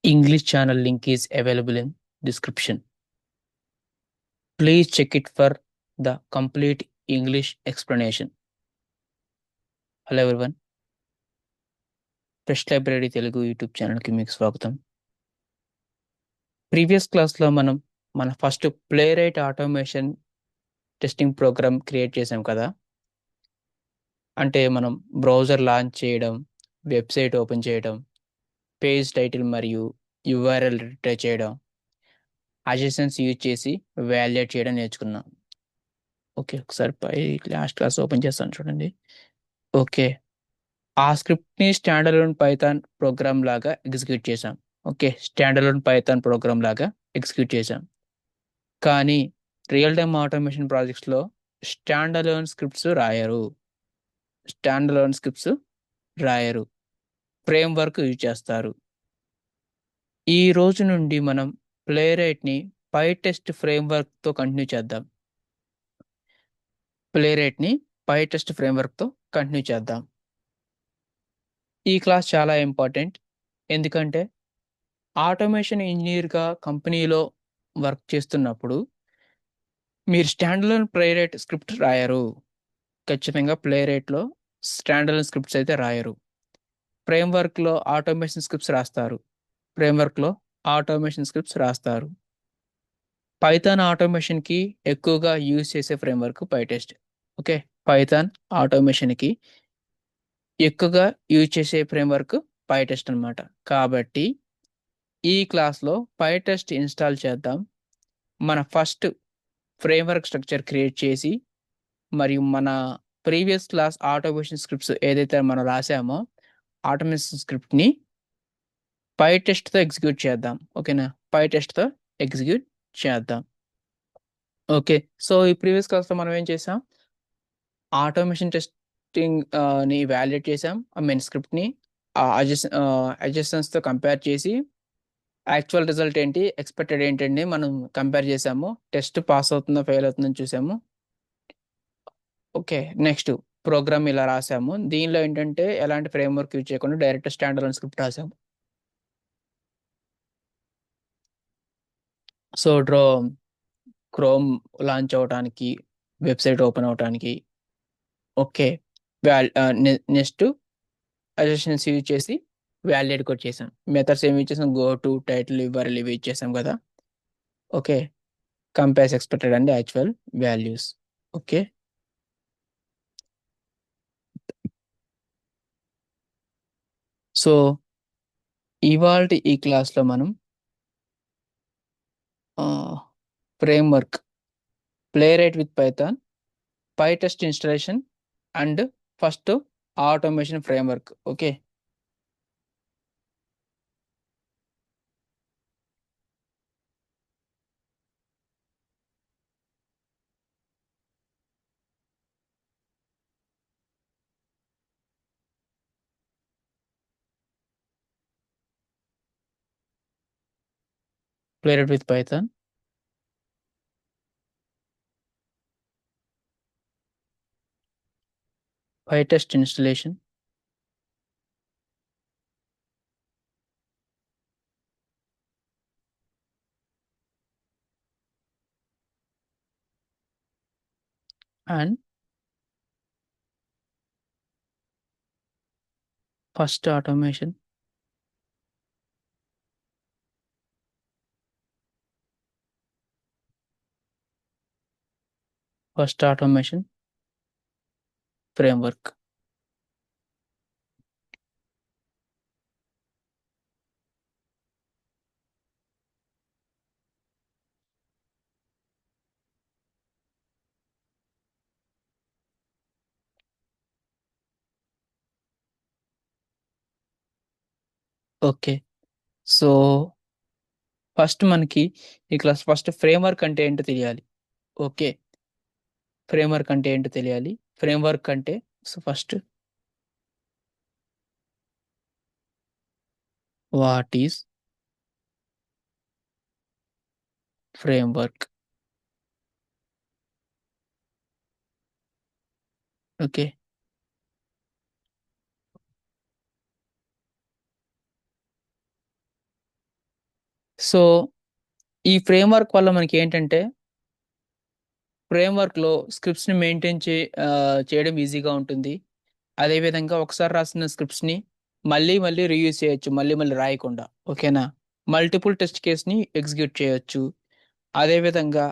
English channel link is available in description. Please check it for the complete English explanation. Hello everyone. Fresh Library Telugu YouTube channel ki meeku swagatham. Previous క్లాస్లో మనం మన first Playwright automation testing program create చేసాం కదా. అంటే మనం browser launch చేయడం, website open చేయడం, page title మరియు యూఆర్ఎల్ రిట్రైవ్ చేయడం, అజెసన్స్ యూజ్ చేసి వాలిడేట్ చేయడం నేర్చుకున్నాం. ఓకే, ఒకసారి పై లాస్ట్ క్లాస్ ఓపెన్ చేస్తాను చూడండి. ఓకే, ఆ స్క్రిప్ట్ని స్టాండర్లోన్ పైథాన్ ప్రోగ్రామ్ లాగా ఎగ్జిక్యూట్ చేసాం. ఓకే, స్టాండర్లోన్ పైథాన్ ప్రోగ్రామ్ లాగా ఎగ్జిక్యూట్ చేసాం. కానీ రియల్ టైమ్ ఆటోమేషన్ ప్రాజెక్ట్స్లో స్టాండర్లోన్ స్క్రిప్ట్స్ రాయరు, ఫ్రేమ్ వర్క్ యూజ్ చేస్తారు. ఈ రోజు నుండి మనం ప్లేరైట్ని పైటెస్ట్ ఫ్రేమ్వర్క్తో కంటిన్యూ చేద్దాం. ఈ క్లాస్ చాలా ఇంపార్టెంట్, ఎందుకంటే ఆటోమేషన్ ఇంజనీర్గా కంపెనీలో వర్క్ చేస్తున్నప్పుడు మీరు స్టాండర్లోన్ ప్లేరైట్ స్క్రిప్ట్ రాయరు. ఖచ్చితంగా ప్లేరైట్లో స్టాండర్లోన్ స్క్రిప్ట్స్ అయితే రాయరు. ఫ్రేమ్వర్క్లో ఆటోమేషన్ స్క్రిప్ట్స్ రాస్తారు. పైథాన్ ఆటోమేషన్కి ఎక్కువగా యూజ్ చేసే ఫ్రేమ్వర్క్ పైటెస్ట్. ఓకే, పైథాన్ ఆటోమేషన్కి ఎక్కువగా యూజ్ చేసే ఫ్రేమ్వర్క్ పైటెస్ట్ అనమాట. కాబట్టి ఈ క్లాస్లో పైటెస్ట్ ఇన్స్టాల్ చేద్దాం. మన ఫస్ట్ ఫ్రేమ్వర్క్ స్ట్రక్చర్ క్రియేట్ చేసి మరియు మన ప్రీవియస్ క్లాస్ ఆటోమేషన్ స్క్రిప్ట్స్ ఏదైతే మనం రాసామో ఆటోమేషన్ స్క్రిప్ట్ని పైటెస్ట్తో ఎగ్జిక్యూట్ చేద్దాం. ఓకేనా, పైటెస్ట్తో ఎగ్జిక్యూట్ చేద్దాం. ఓకే, సో ఈ ప్రీవియస్ క్లాస్లో మనం ఏం చేసాం, ఆటోమేషన్ టెస్టింగ్ ని వాలిడేట్ చేసాం. స్క్రిప్ట్ని అడ్జస్టెన్స్తో కంపేర్ చేసి యాక్చువల్ రిజల్ట్ ఏంటి, ఎక్స్పెక్టెడ్ ఏంటండి మనం కంపేర్ చేసాము. టెస్ట్ పాస్ అవుతుందో ఫెయిల్ అవుతుందో చూసాము. ఓకే, నెక్స్ట్ ప్రోగ్రామ్ ఇలా రాసాము. దీనిలో ఏంటంటే ఎలాంటి ఫ్రేమ్వర్క్ యూజ్ చేయకుండా డైరెక్ట్ స్టాండర్డ్ స్క్రిప్ట్ రాసాము. సో క్రోమ్ లాంచ్ అవడానికి, వెబ్సైట్ ఓపెన్ అవడానికి. ఓకే, నెక్స్ట్ అజెషన్స్ యూజ్ చేసి వాలిడేట్ కూడా చేసాం. మెథడ్స్ ఏమి యూజ్ చేసాం, గో టు, టైటిల్, యూఆర్ఎల్ ఇవి యూజ్ చేసాం కదా. Okay, compares expected and actual values. Okay, so ఇవాళ ఈ క్లాస్లో మనం framework, Playwright with Python, pytest installation and first automation framework. Okay, Playwright with Python, pytest installation, and first automation framework. Okay, so first మనకి ఈ class first framework అంటే ఏంటో తెలియాలి. Okay, framework అంటే so first what is framework? Okay, so, ఈ framework వల్ల మనకేంటంటే, ఫ్రేమ్‌వర్క్‌లో స్క్రిప్ట్స్‌ని చేయడం ఈజీగా ఉంటుంది. అదే విధంగా ఒకసారి రాసిన స్క్రిప్ట్స్‌ని మళ్ళీ, మళ్ళీ రీయూజ్ చేయొచ్చు. మళ్ళీ, మళ్ళీ రాయకుండా. ఓకేనా? మల్టిపుల్ టెస్ట్ కేస్‌ని ఎగ్జిక్యూట్ చేయొచ్చు. అదే విధంగా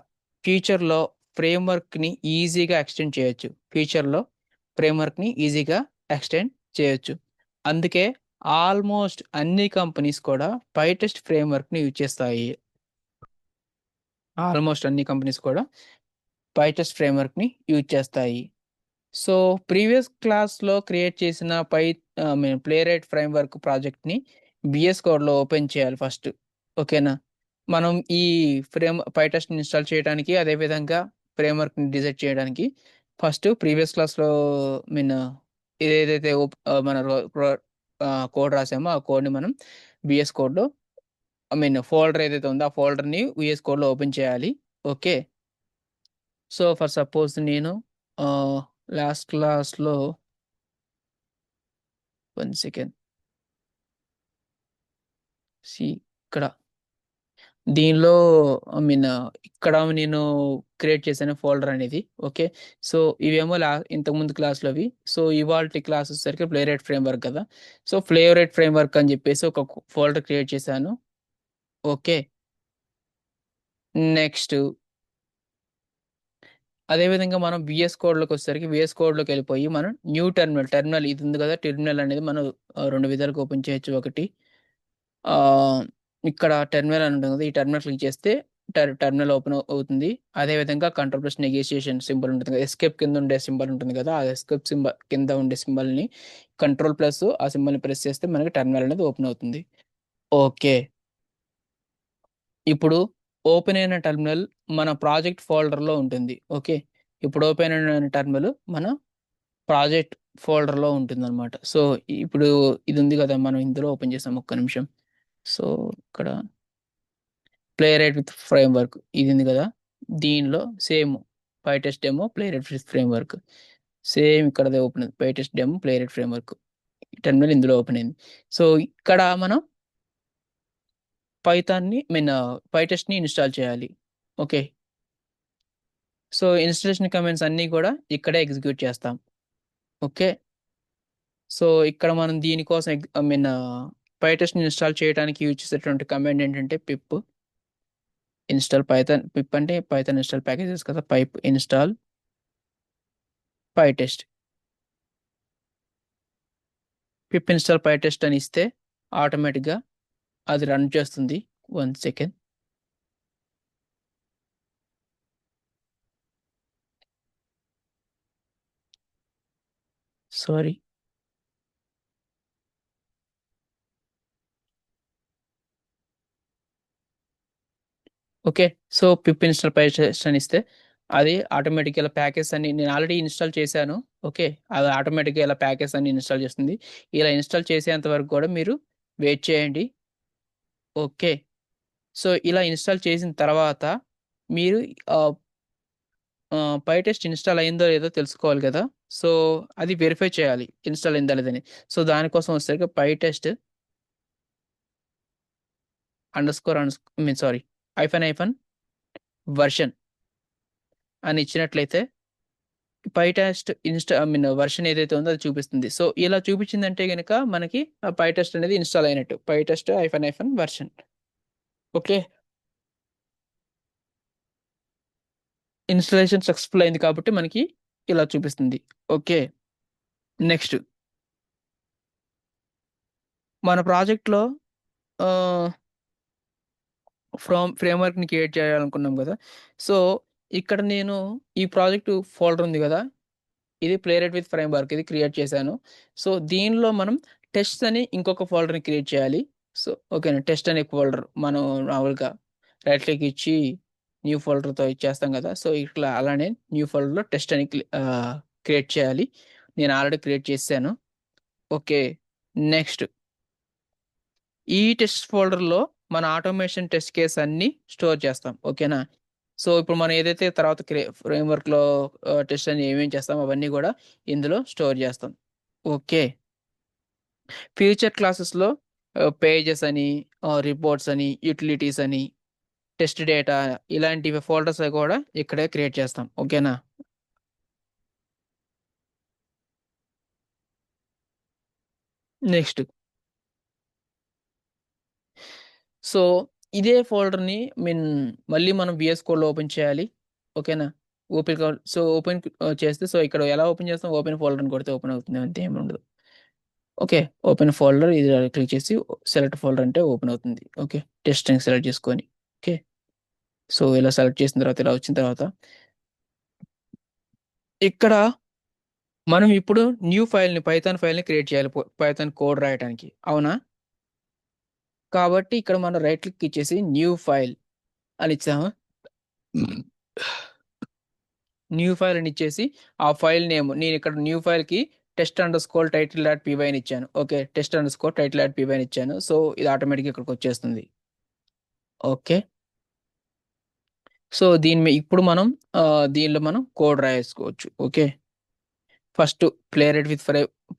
ఫ్యూచర్‌లో ఫ్రేమ్‌వర్క్‌ని ఈజీగా ఎక్స్‌టెండ్ చేయొచ్చు. ఫ్యూచర్‌లో ఫ్రేమ్‌వర్క్‌ని ఈజీగా ఎక్స్‌టెండ్ చేయొచ్చు. అందుకే ఆల్మోస్ట్ అన్ని కంపెనీస్ కూడా పైటెస్ట్ ఫ్రేమ్‌వర్క్‌ని యూజ్ చేస్తాయి. ఆల్మోస్ట్ అన్ని కంపెనీస్ కూడా పైటెస్ట్ ఫ్రేమ్‌వర్క్‌ని యూజ్ చేస్తాయి. సో, ప్రీవియస్ క్లాస్‌లో క్రియేట్ చేసిన ప్లేరైట్ ఫ్రేమ్‌వర్క్ ప్రాజెక్ట్‌ని వీఎస్ కోడ్‌లో ఓపెన్ చేయాలి ఫస్ట్. ఓకేనా? మనం ఈ పైటెస్ట్‌ని ఇన్‌స్టాల్ చేయడానికి, అదే విధంగా ఫ్రేమ్‌వర్క్‌ని డిజైన్ చేయడానికి ఫస్ట్ ప్రీవియస్ క్లాస్‌లో మీన్ ఏదైతే మన కోడ్ రాసామో ఆ కోడ్‌ని మనం వీఎస్ కోడ్‌లో ఫోల్డర్ ఏదైతే ఉందో ఆ ఫోల్డర్‌ని వీఎస్ కోడ్‌లో ఓపెన్ చేయాలి. ఓకే. సో, ఫర్ సపోజ్ నేను ఆహ్, లాస్ట్ క్లాస్‌లో 1 సెకండ్. సీ ఇక్కడ దీనిలో ఇక్కడ నేను క్రియేట్ చేశాను ఫోల్డర్ అనేది. ఓకే. సో, ఇవేమో ఇంతకుముందు క్లాస్‌లోవి. సో, ఇవాల్టి క్లాస్ వచ్చేసరికి ప్లేరైట్ ఫ్రేమ్‌వర్క్ కదా! సో, ప్లేరైట్ ఫ్రేమ్‌వర్క్ అని చెప్పేసి ఒక ఫోల్డర్ క్రియేట్ చేశాను. ఓకే. నెక్స్ట్ అదే విధంగా మనం వీఎస్ కోడ్‌లోకెళ్ళిపోయి మనం న్యూ టెర్మినల్ ఇది ఉంది కదా! టెర్మినల్ అనేది మనం 2 విధాలుగా ఓపెన్ చేయొచ్చు. ఒకటి ఆహ్, ఇక్కడ టెర్మినల్ అని ఉంటుంది కదా! ఈ టెర్మినల్ క్లిక్ చేస్తే టెర్మినల్ ఓపెన్ అవుతుంది. అదే విధంగా కంట్రోల్ ప్లస్ నెగోషియేషన్ సింబల్ ఉంటుంది కదా! ఎస్కేప్ కింద ఉండే సింబల్ ఉంటుంది కదా! ఆ ఎస్కేప్ కింద ఉండే సింబల్‌ని కంట్రోల్ ప్లస్ ఆ సింబల్‌ని ప్రెస్ చేస్తే మనకి టెర్మినల్ అనేది ఓపెన్ అవుతుంది. ఓకే. ఇప్పుడు ఓపెన్ అయిన టెర్మినల్ మన ప్రాజెక్ట్ ఫోల్డర్‌లో ఉంటుంది. ఓకే. ఇప్పుడు ఓపెన్ అయిన టెర్మినల్ మన ప్రాజెక్ట్ ఫోల్డర్‌లో ఉంటుందన్నమాట. సో, ఇప్పుడు ఇది ఉంది కదా! మనం ఇందులో ఓపెన్ చేసాం. ఒక్క నిమిషం. సో, ఇక్కడ ప్లేరైట్ విత్ ఫ్రేమ్‌వర్క్ ఇది ఉంది గదా! దీనిలో same pytest demo, Playwright with framework. Same ఇక్కడదే ఓపెన్ ఉంది. Pytest demo, Playwright framework. Terminal ఇందులో ఓపెన్ అయింది. సో, ఇక్కడ మనం పైటెస్ట్‌ని ఇన్‌స్టాల్ చేయాలి. ఓకే. సో, ఇన్‌స్టాలేషన్ కమాండ్స్ అన్నీ గూడా ఇక్కడే ఎగ్జిక్యూట్ చేస్తాం. ఓకే. సో, ఇక్కడ మనం దీనికోసం పైటెస్ట్‌ని ఇన్‌స్టాల్ చేయడానికి యూజ్ చేసేటువంటి కమాండ్ ఏంటంటే పిప్ అంటే పైథాన్ ఇన్‌స్టాల్ ప్యాకేజెస్ కదా! Install pytest. Pip install pytest అని ఇస్తే ఆటోమేటిక్‌గా అది రన్ చేస్తుంది. 1 second. Sorry. Okay. So, pip install pytest అని ఇస్తే అది ఆటోమేటిక్‌గా ఇలా ప్యాకేజెస్ అన్ని నేను ఆల్రెడీ ఇన్‌స్టాల్ చేశాను. ఓకే. అది ఆటోమేటిక్‌గా ఇలా ప్యాకేజెస్ అన్ని ఇన్‌స్టాల్ చేస్తుంది. ఇలా ఇన్‌స్టాల్ చేసేంత వరకు కూడా మీరు వెయిట్ చేయండి. ఓకే. సో, ఇలా ఇన్‌స్టాల్ చేసిన తర్వాత మీరు ఆహ్, పైటెస్ట్ ఇన్‌స్టాల్ అయిందో లేదో తెలుసుకోవాలి గదా! సో, అది వెరిఫై చేయాలి. ఇన్‌స్టాల్ అయిందా లేదని. సో, దానికోసం వచ్చేసరికి పైటెస్ట్ అండర్‌స్కోర్ సారీ హైఫన్ వెర్షన్ అని ఇచ్చినట్లయితే వెర్షన్ ఏదైతే ఉందో అది చూపిస్తుంది. సో, ఇలా చూపించిందంటే గనక మనకి ఆ పైటెస్ట్ అనేది ఇన్‌స్టాల్ అయినట్టు. పైటెస్ట్ వెర్షన్. ఓకే. ఇన్‌స్టాలేషన్ సక్సెస్‌ఫుల్ అయింది కాబట్టి మనకి ఇలా చూపిస్తుంది. ఓకే. నెక్స్ట్ మన ప్రాజెక్ట్‌లో ఆహ్, ఫ్రేమ్‌వర్క్‌ని క్రియేట్ చేయాలనుకున్నాం గదా! సో, ఇక్కడ నేను ఈ ప్రాజెక్ట్ ఫోల్డర్ ఉంది గదా! ఇది ప్లేరైట్ విత్ ఫ్రేమ్‌వర్క్ ఇది క్రియేట్ చేశాను. సో, దీనిలో మనం టెస్ట్స్ అని ఇంకొక ఫోల్డర్‌ని క్రియేట్ చేయాలి. సో, ఓకేనా. టెస్ట్ అనే ఫోల్డర్ మనం మామూలుగా రైట్ క్లిక్ ఇచ్చి న్యూ ఫోల్డర్‌తో ఇచ్చేస్తాం గదా! సో, ఇట్లా అలానే న్యూ ఫోల్డర్‌లో టెస్ట్ అని క్రియేట్ చేయాలి. నేను ఆల్రెడీ క్రియేట్ చేసేసాను. ఓకే. నెక్స్ట్ ఈ టెస్ట్ ఫోల్డర్‌లో మన ఆటోమేషన్ టెస్ట్ కేస్ అన్నీ స్టోర్ చేస్తాం. ఓకేనా. సో, ఇప్పుడు మనం ఏదైతే తర్వాత ఫ్రేమ్‌వర్క్‌లో టెస్ట్ అని ఏమేం చేస్తామో అవన్నీ గూడా ఇందులో స్టోర్ జేస్తాం. ఓకే. ఫ్యూచర్ క్లాసెస్‌లో పేజెస్ అని, రిపోర్ట్స్ అని, యూటిలిటీస్ అని, టెస్ట్ డేటా, ఇలాంటివి ఫోల్డర్స్ కూడా ఇక్కడే క్రియేట్ చేస్తాం. ఓకేనా? నెక్స్ట్, సో ఇదే ఫోల్డర్ని మీన్ మళ్ళీ మనం విఎస్ కోడ్లో ఓపెన్ చేయాలి. ఓకేనా? ఓపెన్ చేస్తే, సో ఇక్కడ ఎలా ఓపెన్ చేస్తాం, ఓపెన్ ఫోల్డర్ అని కొడితే ఓపెన్ అవుతుంది, అంతే, ఏమి ఉండదు. ఓకే, ఓపెన్ ఫోల్డర్ ఇది క్లిక్ చేసి సెలెక్ట్ ఫోల్డర్ అంటే ఓపెన్ అవుతుంది. ఓకే, టెస్టింగ్ సెలెక్ట్ చేసుకొని. ఓకే, సో ఇలా సెలెక్ట్ చేసిన తర్వాత, ఇలా వచ్చిన తర్వాత ఇక్కడ మనం ఇప్పుడు న్యూ ఫైల్ని, పైథాన్ ఫైల్ని క్రియేట్ చేయాలి, పైథాన్ కోడ్ రాయడానికి. అవునా? కాబట్టి ఇక్కడ మనం రైట్ క్లిక్ ఇచ్చేసి న్యూ ఫైల్ అని ఇచ్చాము. న్యూ ఫైల్ అని ఇచ్చేసి ఆ ఫైల్ నేమ్ నేను ఇక్కడ న్యూ ఫైల్కి test underscore title dot PY అని ఇచ్చాను. Okay, test underscore title dot PY అని ఇచ్చాను. సో ఇది ఆటోమేటిక్గా ఇక్కడికి వచ్చేస్తుంది. ఓకే, సో ఇప్పుడు మనం దీనిలో మనం కోడ్ రాయేసుకోవచ్చు. Okay, first Playwright with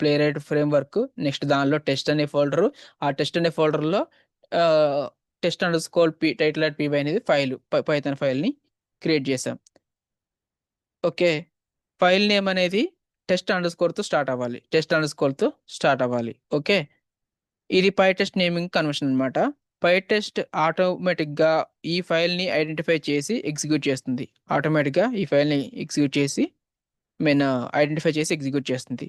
Playwright framework, next దానిలో టెస్ట్ అనే ఫోల్డరు, ఆ టెస్ట్ అనే ఫోల్డర్లో test underscore title dot PY అనేది పైథాన్ ఫైల్ని క్రియేట్ చేసాం. ఓకే, ఫైల్ నేమ్ అనేది టెస్ట్ అండర్ స్కోర్తో స్టార్ట్ అవ్వాలి, టెస్ట్ అండర్ స్కోర్తో స్టార్ట్ అవ్వాలి. ఓకే, ఇది పై టెస్ట్ నేమింగ్ కన్వర్షన్ అనమాట. పై టెస్ట్ ఆటోమేటిక్గా ఈ ఫైల్ని ఐడెంటిఫై చేసి ఎగ్జిక్యూట్ చేస్తుంది. ఆటోమేటిక్గా ఈ ఫైల్ని ఎగ్జిక్యూట్ చేసి మీన్ ఐడెంటిఫై చేసి ఎగ్జిక్యూట్ చేస్తుంది.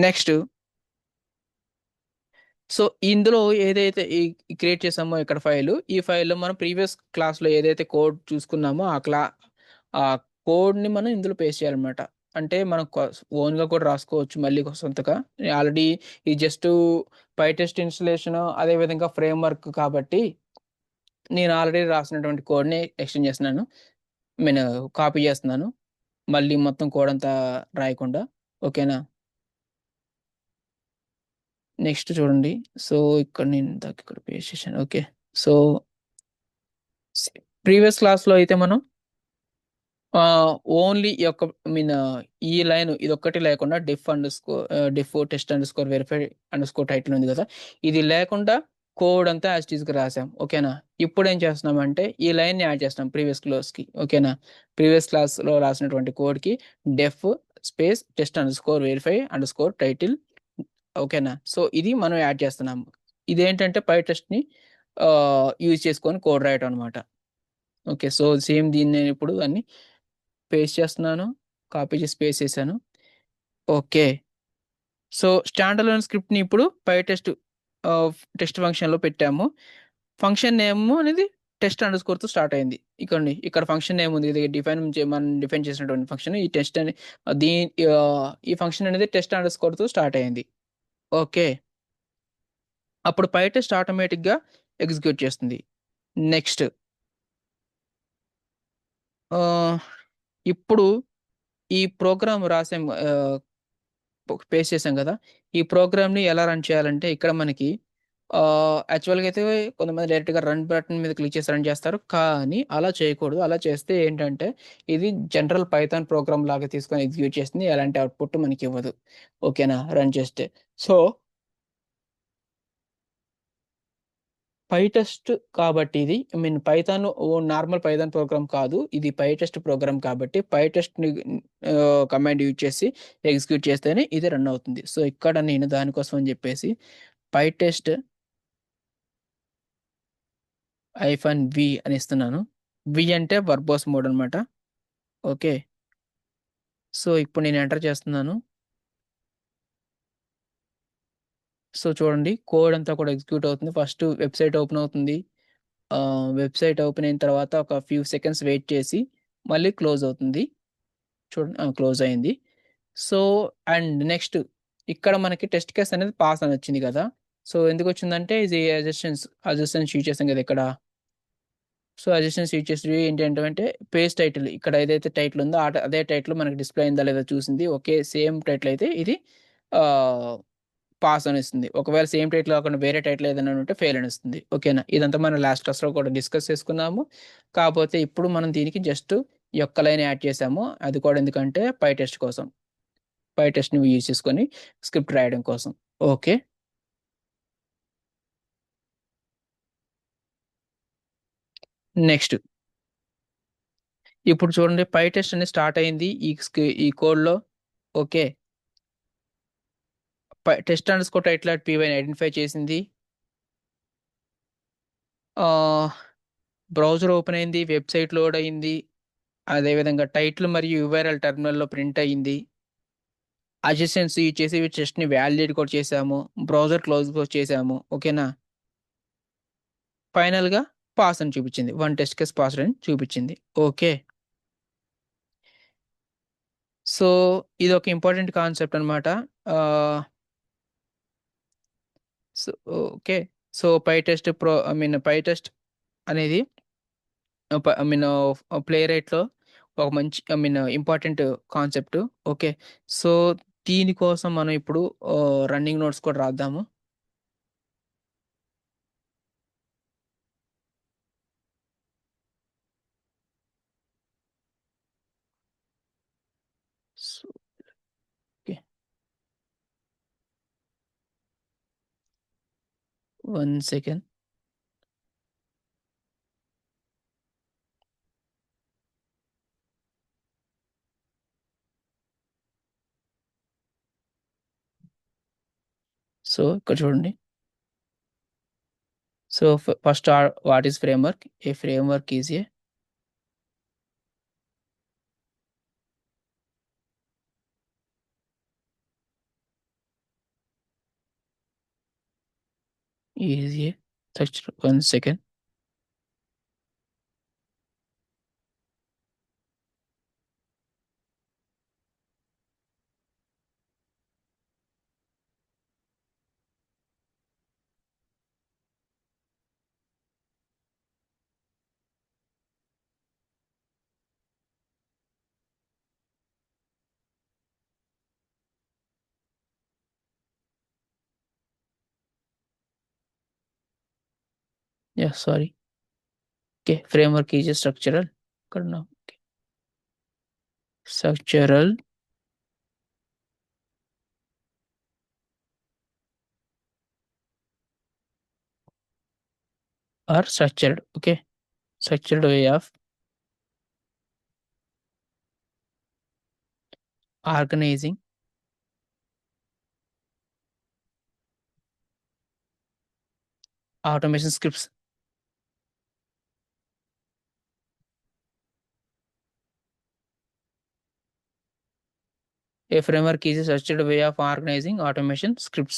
నెక్స్ట్, సో ఇందులో ఏదైతే క్రియేట్ చేసామో ఇక్కడ ఫైల్, ఈ ఫైల్లో మనం ప్రీవియస్ క్లాస్లో ఏదైతే కోడ్ చూసుకున్నామో ఆ కోడ్ని మనం ఇందులో పేస్ట్ చేయాలన్నమాట. అంటే మనం ఓన్గా కూడా రాసుకోవచ్చు మళ్ళీ సొంతగా. ఆల్రెడీ ఇది జస్ట్ పై టెస్ట్ ఇన్స్టలేషన్, అదేవిధంగా ఫ్రేమ్ వర్క్ కాబట్టి నేను ఆల్రెడీ రాసినటువంటి కోడ్ని ఎక్స్టెండ్ చేస్తున్నాను, నేను కాపీ చేస్తున్నాను, మళ్ళీ మొత్తం కోడ్ అంతా రాయకుండా. ఓకేనా? నెక్స్ట్ చూడండి, సో ఇక్కడ నేను ఇందాక ఇక్కడ పేస్ట్ చేశాను. ఓకే, సో ప్రీవియస్ క్లాస్లో అయితే మనం ఓన్లీ ఈ యొక్క మీన్ ఈ లైన్ ఇది ఒక్కటి లేకుండా diff test underscore verify underscore title ఉంది కదా, ఇది లేకుండా కోడ్ అంతా యాజ్ టీజ్గా రాసాం. ఓకేనా? ఇప్పుడు ఏం చేస్తున్నామంటే ఈ లైన్ని యాడ్ చేస్తాం ప్రీవియస్ క్లాస్కి. ఓకేనా? ప్రీవియస్ క్లాస్లో రాసినటువంటి కోడ్కి def space test underscore verify underscore title. ఓకేనా? సో ఇది మనం యాడ్ చేస్తున్నాము. ఇదేంటంటే పై టెస్ట్ని యూజ్ చేసుకొని కోడ్ రాయటం అనమాట. ఓకే, సో సేమ్ దీన్ని నేను ఇప్పుడు అన్ని పేస్ట్ చేస్తున్నాను, కాపీ చేసి పేస్ట్ చేశాను. ఓకే, సో స్టాండ్ అలోన్ స్క్రిప్ట్ని ఇప్పుడు పై టెస్ట్ ఫంక్షన్లో పెట్టాము. ఫంక్షన్ నేమ్ అనేది టెస్ట్ అండర్ స్కోర్తో స్టార్ట్ అయింది. ఇక్కడ ఫంక్షన్ నేమ్ ఉంది, ఇది మనం డిఫైన్ చేసినటువంటి ఫంక్షన్, ఈ టెస్ట్ అని దీని ఈ ఫంక్షన్ అనేది టెస్ట్ అండర్ స్కోర్తో స్టార్ట్ అయింది. ఓకే, అప్పుడు పై టెస్ట్ ఆటోమేటిక్గా ఎగ్జిక్యూట్ చేస్తుంది. నెక్స్ట్, ఇప్పుడు ఈ ప్రోగ్రామ్ రాసాం, పేస్ట్ చేసాం కదా, ఈ ప్రోగ్రామ్ని ఎలా రన్ చేయాలంటే ఇక్కడ మనకి యాక్చువల్గా అయితే కొంతమంది డైరెక్ట్గా రన్ బటన్ మీద క్లిక్ చేసి రన్ చేస్తారు, కానీ అలా చేయకూడదు. అలా చేస్తే ఏంటంటే ఇది జనరల్ పైథాన్ ప్రోగ్రామ్ లాగా తీసుకొని ఎగ్జిక్యూట్ చేస్తుంది, ఎలాంటి అవుట్పుట్ మనకి ఇవ్వదు. ఓకేనా? రన్ చేస్తే, సో పై టెస్ట్ కాబట్టి ఇది mean Python normal Python program కాదు, ఇది పై టెస్ట్ ప్రోగ్రామ్ కాబట్టి పై టెస్ట్ కమాండ్ యూజ్ చేసి ఎగ్జిక్యూట్ చేస్తేనే ఇది రన్ అవుతుంది. సో ఇక్కడ నేను దానికోసం అని చెప్పేసి పై టెస్ట్ -v అని ఇస్తున్నాను. వి అంటే వర్బోస్ మోడ్ అనమాట. ఓకే, సో ఇప్పుడు నేను ఎంటర్ చేస్తున్నాను. సో చూడండి, కోడ్ అంతా కూడా ఎగ్జిక్యూట్ అవుతుంది. ఫస్ట్ వెబ్సైట్ ఓపెన్ అవుతుంది. వెబ్సైట్ ఓపెన్ అయిన తర్వాత ఒక ఫ్యూ సెకండ్స్ వెయిట్ చేసి మళ్ళీ క్లోజ్ అవుతుంది. చూడండి, క్లోజ్ అయింది. సో అండ్ నెక్స్ట్, ఇక్కడ మనకి టెస్ట్ కేస్ అనేది పాస్ అని వచ్చింది కదా. సో ఎందుకు వచ్చిందంటే ఇది అజెషన్స్ యూజ్ చేస్తాం కదా ఇక్కడ. సో అజెషన్స్ యూజ్ చేసి ఏంటంటే పేజ్ టైటిల్, ఇక్కడ ఏదైతే టైటిల్ ఉందో అదే టైటిల్ మనకి డిస్ప్లే అయిందా లేదా చూసింది. ఓకే, సేమ్ టైటిల్ అయితే ఇది పాస్ అని ఇస్తుంది. ఒకవేళ సేమ్ టైటిల్ కాకుండా వేరే టైటిల్ ఏదైనా ఉంటే ఫెయిల్ అని ఇస్తుంది. ఓకేనా? ఇదంతా మనం లాస్ట్ క్లాస్లో కూడా డిస్కస్ చేసుకున్నాము. కాకపోతే ఇప్పుడు మనం దీనికి జస్ట్ ఈ ఒక్క లైన్ యాడ్ చేసాము. అది కూడా ఎందుకంటే పై టెస్ట్ కోసం, పై టెస్ట్ని యూజ్ చేసుకొని స్క్రిప్ట్ రాయడం కోసం. ఓకే, నెక్స్ట్ ఇప్పుడు చూడండి పై టెస్ట్ అనేది స్టార్ట్ అయింది ఈ కోడ్లో. Okay, test underscore title dot పీవైని ఐడెంటిఫై చేసింది. బ్రౌజర్ ఓపెన్ అయింది, వెబ్సైట్ లోడ్ అయింది, అదేవిధంగా టైటిల్ మరియు యూఆర్ఎల్ టెర్మినల్లో ప్రింట్ అయ్యింది. అడ్జసెన్సీ చేసి టెస్ట్ని వ్యాలిడేట్ కూడా చేసాము, బ్రౌజర్ క్లోజ్ కూడా చేసాము. ఓకేనా, ఫైనల్గా పాస్ అని చూపించింది, 1 టెస్ట్ కేస్ పాస్ అని చూపించింది. ఓకే, సో ఇది ఒక ఇంపార్టెంట్ కాన్సెప్ట్ అనమాట. సో ఓకే, సో పై టెస్ట్ పై టెస్ట్ అనేది ఐ మీన్ ప్లే రైట్లో ఒక మంచి ఇంపార్టెంట్ కాన్సెప్ట్. ఓకే, సో దీనికోసం మనం ఇప్పుడు రన్నింగ్ నోట్స్ కూడా రాద్దాము. So okay, 1 second. సో ఇక్కడ చూడండి. So first what is framework? A framework is a such 1 second. Yeah, sorry. Okay, framework is structural. करना structural or structured. Okay, structured way of organizing automation scripts. A framework is a structured way of organizing automation scripts.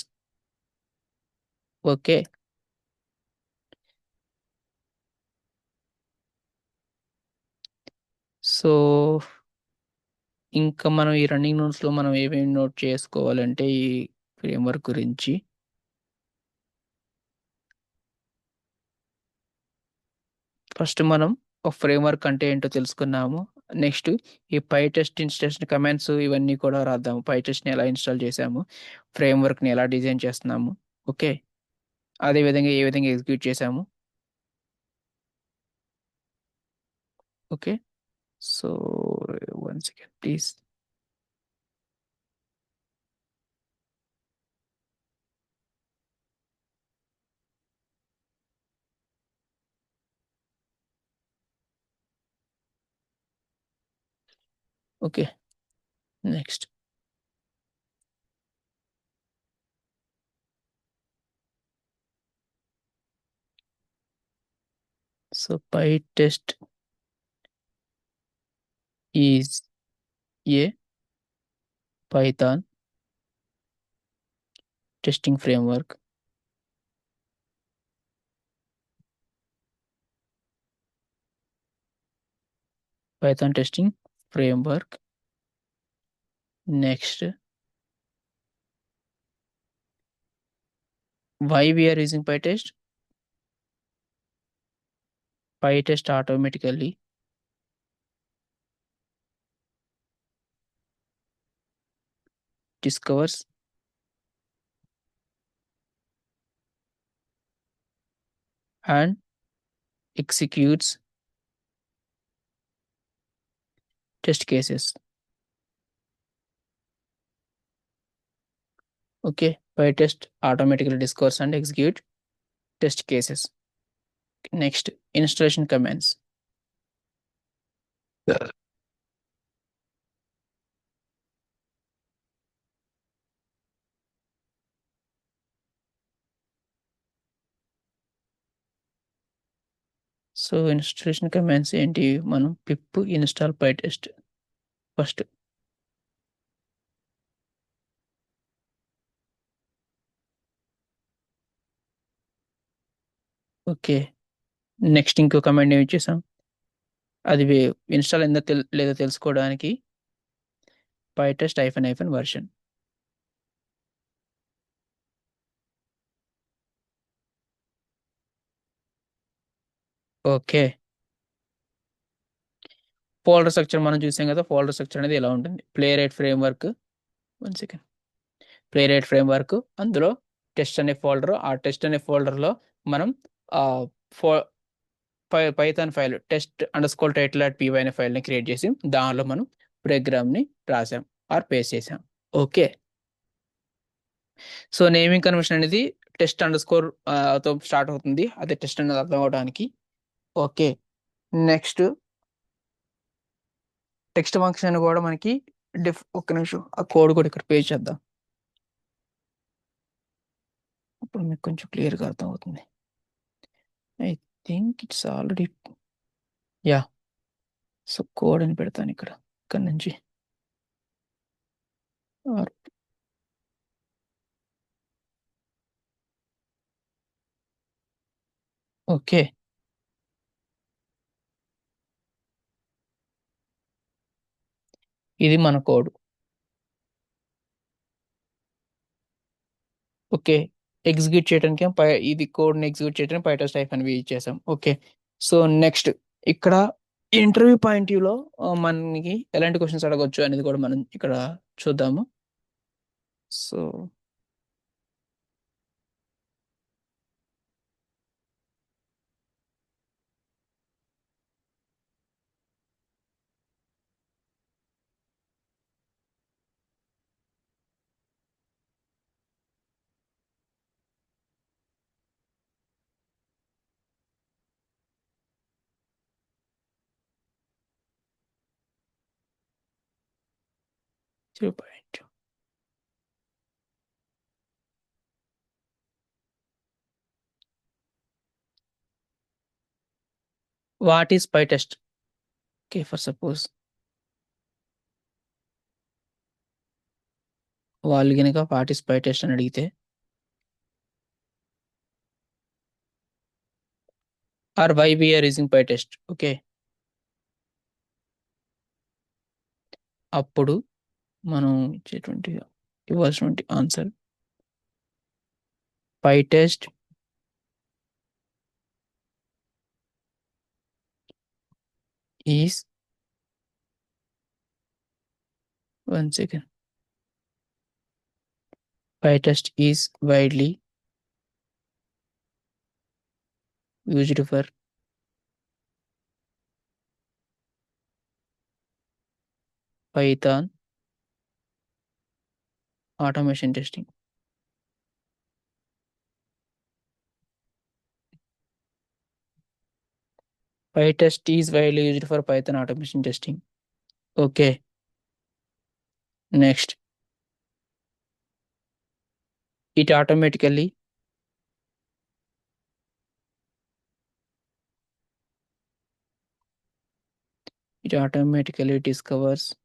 Okay, so ఇంకా మనం ఈ running నోట్స్లో మనం ఏమేమి note చేసుకోవాలంటే ఈ framework గురించి first మనం ఒక ఫ్రేమ్వర్క్ అంటే ఏంటో తెలుసుకున్నాము. నెక్స్ట్ ఈ పై టెస్ట్ ఇన్స్టేషన్ కమాండ్స్ ఇవన్నీ కూడా రాద్దాము. పై టెస్ట్ని ఎలా ఇన్స్టాల్ చేసాము, ఫ్రేమ్వర్క్ని ఎలా డిజైన్ చేస్తున్నాము. ఓకే, అదేవిధంగా ఏ విధంగా ఎగ్జిక్యూట్ చేసాము. Okay, so 1 second please. Okay, next. So pytest is a Python testing framework. Python testing framework. Next, why we are using PyTest? PyTest automatically discovers and executes test cases. Okay, PyTest automatically discovers and execute test cases. Next, installation commands. So installation commands ఏంటి? మనం పిప్ install పైటెస్ట్ first. Okay. Next ఇంకో command ఏమి ఇచ్చేసాం? అది install అయిందో లేదో తెలుసుకోవడానికి పైటెస్ట్ --- version. Okay. Folder structure మనం చూసాం కదా! ఫోల్డర్ స్ట్రక్చర్ అనేది ఇలా ఉంటుంది. ప్లేరైట్ ఫ్రేమ్‌వర్క్. 1 సెకండ్. ప్లేరైట్ ఫ్రేమ్‌వర్క్, అందులో టెస్ట్ అనే ఫోల్డర్. ఆ టెస్ట్ అనే ఫోల్డర్‌లో మనం ఆహ్, ఫో పైథాన్ ఫైల్ test_title.py అనే ఫైల్‌ని క్రియేట్ చేసి దానిలో మనం ప్రోగ్రామ్‌ని రాసాం పేస్ట్ చేసాం. ఓకే. సో, నేమింగ్ కన్వెన్షన్ అనేది తో స్టార్ట్ అవుతుంది. అదే టెస్ట్ అనేది అర్థం అవ్వడానికి. ఓకే. నెక్స్ట్ టెక్స్ట్ ఫంక్షన్ కూడా మనకి ఒక్క నిమిషం ఆ కోడ్ కూడా ఇక్కడ పేస్ట్ చేద్దాం. అప్పుడు మీకు కొంచెం క్లియర్‌గా అర్థమవుతుంది. I think it's already yeah! So, code అని పెడతాను ఇక్కడ. ఇక్కడి నుంచి ఆర్ ఓకే. ఇది మన కోడ్. ఓకే. ఎగ్జిక్యూట్ చేయడానికి ఇది కోడ్‌ని ఎగ్జిక్యూట్ చేయడానికి పైటెస్ట్ -v ఇచ్చేసాం. ఓకే. సో, నెక్స్ట్ ఇక్కడ ఇంటర్వ్యూ పాయింట్ వ్యూలో మనకి ఎలాంటి క్వెషన్స్ అడగొచ్చు అనేది కూడా మనం ఇక్కడ చూద్దాము. So, point what is pytest? Okay. For suppose వాళ్ళు గనక వాట్ ఈస్ పైటెస్ట్ అని అడిగితే or why we are using pytest. Okay. అప్పుడు మనం ఇవ్వాల్సినటువంటి answer pytest is 1 second. PyTest is widely used for Python automation testing. PyTest is widely used for Python automation testing. Okay. Next, it automatically discovers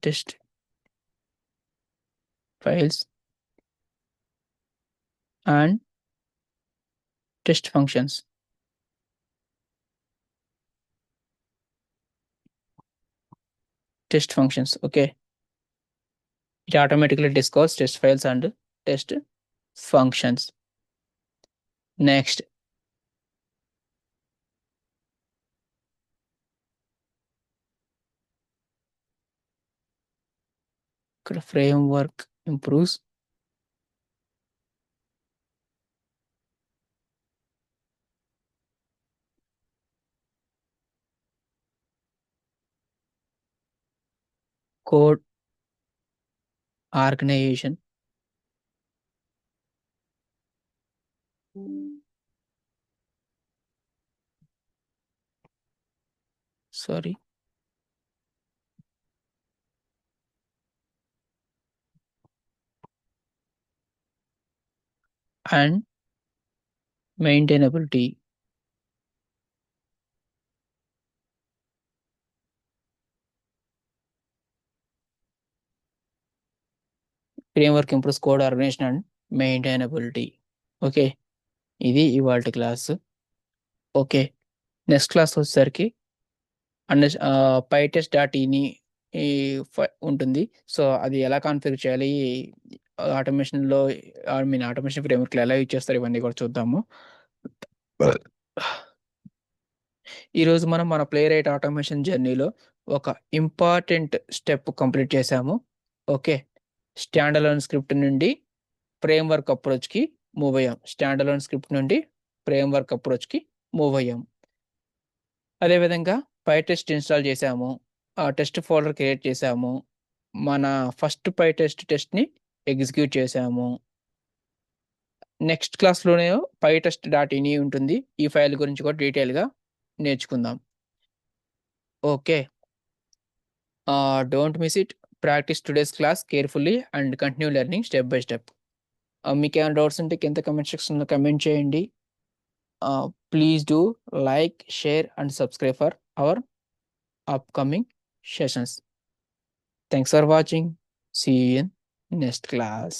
test files and test functions. Test functions. Okay. It automatically discovers test files and test functions. Next, framework improves code organization Sorry. And maintainability. Framework improves code organization and maintainability. Okay. ఇది ఇవాల్టి class. Okay. Next class వచ్చేసరికి పైటెస్ట్ dot ini ఈ ఉంటుంది. So అది ఎలా configure చేయాలి, ఆటోమేషన్లో automation ఫ్రేమ్వర్క్లో ఎలా use చేస్తారు, ఇవన్నీ కూడా చూద్దాము. ఈరోజు మనం మన ప్లే రైట్ ఆటోమేషన్ జర్నీలో ఒక ఇంపార్టెంట్ స్టెప్ కంప్లీట్ చేసాము. ఓకే. స్టాండ్ అలోన్ స్క్రిప్ట్ నుండి ఫ్రేమ్వర్క్ అప్రోచ్కి మూవ్ అయ్యాం. స్టాండ్ అలోన్ స్క్రిప్ట్ నుండి ఫ్రేమ్వర్క్ అప్రోచ్కి మూవ్ అయ్యాం. అదేవిధంగా పైటెస్ట్ ఇన్స్టాల్ చేసాము. టెస్ట్ ఫోల్డర్ క్రియేట్ చేసాము. మన ఫస్ట్ టెస్ట్ని ఎగ్జిక్యూట్ చేసాము. నెక్స్ట్ క్లాస్లోనే పైటెస్ట్ డాట్ ఇని ఉంటుంది. ఈ ఫైల్ గురించి కూడా డీటెయిల్గా నేర్చుకుందాం. Okay. Don't miss it. Practice today's class carefully and continue learning step by step. మీకు ఏమైనా డౌట్స్ ఉంటే కింద కమెంట్ సెక్షన్లో కమెంట్ చేయండి. Please do like, share and subscribe for hour upcoming sessions. Thanks for watching. See you in next class.